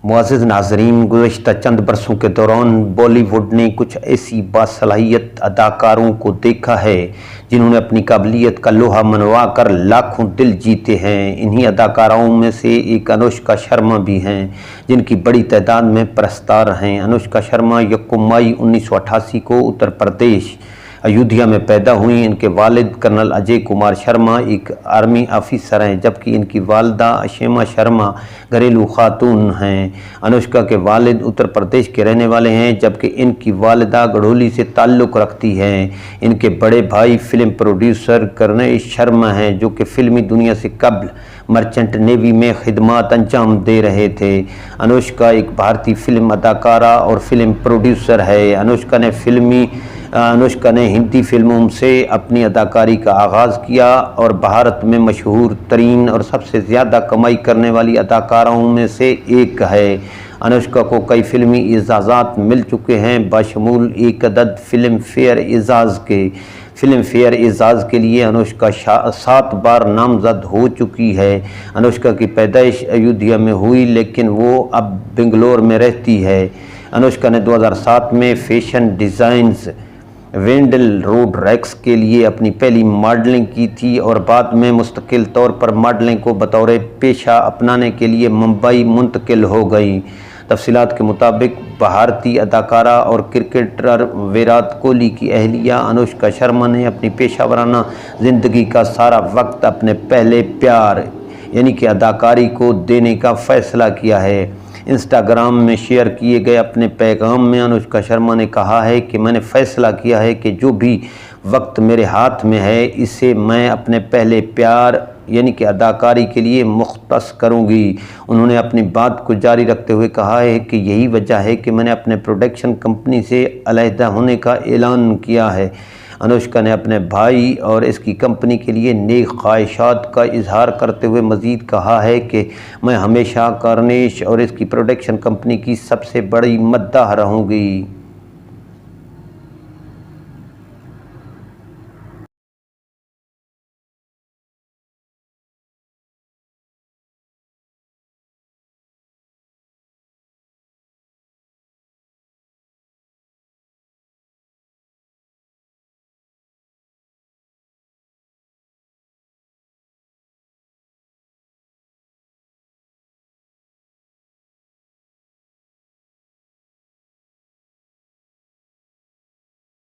मुअज़्ज़िज़ नाज़रीन, गुज़श्ता चंद बरसों के दौरान बॉलीवुड ने कुछ ऐसी बासलाहियत अदाकारों को देखा है जिन्होंने अपनी काबिलियत का लोहा मनवा कर लाखों दिल जीते हैं। इन्हीं अदाकाराओं में से एक अनुष्का शर्मा भी हैं, जिनकी बड़ी तादाद में परस्तार हैं। अनुष्का शर्मा 1 मई 1988 को उत्तर प्रदेश अयोध्या में पैदा हुई। इनके वालिद कर्नल अजय कुमार शर्मा एक आर्मी ऑफिसर हैं, जबकि इनकी वालदा अशेमा शर्मा घरेलू खातून हैं। अनुष्का के वालिद उत्तर प्रदेश के रहने वाले हैं, जबकि इनकी वालिदा गढ़ोली से ताल्लुक़ रखती हैं। इनके बड़े भाई फिल्म प्रोड्यूसर कर्नेश शर्मा हैं, जो कि फ़िल्मी दुनिया से कब्ल मर्चेंट नेवी में खिदमत अंजाम दे रहे थे। अनुष्का एक भारतीय फिल्म अदाकारा और फिल्म प्रोड्यूसर है। अनुष्का ने हिंदी फिल्मों से अपनी अदाकारी का आगाज़ किया और भारत में मशहूर तरीन और सबसे ज़्यादा कमाई करने वाली अदाकाराओं में से एक है। अनुष्का को कई फिल्मी एजाज़ात मिल चुके हैं, बशमूल एक अदद फिल्म फेयर एजाज़ के। फिल्म फेयर एजाज़ के लिए अनुष्का 7 बार नामजद हो चुकी है। अनुष्का की पैदाइश अयोध्या में हुई, लेकिन वो अब बेंगलोर में रहती है। अनुष्का ने 2007 में फैशन डिज़ाइन्स वेंडल रोड रैक्स के लिए अपनी पहली मॉडलिंग की थी और बाद में मुस्तकिल तौर पर मॉडलिंग को बतौर पेशा अपनाने के लिए मुंबई मुंतकिल हो गई। तफसीलात के मुताबिक भारतीय अदाकारा और क्रिकेटर विराट कोहली की अहलिया अनुष्का शर्मा ने अपनी पेशा वराना ज़िंदगी का सारा वक्त अपने पहले प्यार यानी कि अदाकारी को देने का फ़ैसला किया है। इंस्टाग्राम में शेयर किए गए अपने पैगाम में अनुष्का शर्मा ने कहा है कि मैंने फ़ैसला किया है कि जो भी वक्त मेरे हाथ में है, इसे मैं अपने पहले प्यार यानी कि अदाकारी के लिए मुख्तस करूंगी। उन्होंने अपनी बात को जारी रखते हुए कहा है कि यही वजह है कि मैंने अपने प्रोडक्शन कंपनी से अलहदा होने का ऐलान किया है। अनुष्का ने अपने भाई और इसकी कंपनी के लिए नेक ख्वाहिशात का इजहार करते हुए मज़ीद कहा है कि मैं हमेशा कर्नेश और इसकी प्रोडक्शन कंपनी की सबसे बड़ी मद्दाह रहूँगी।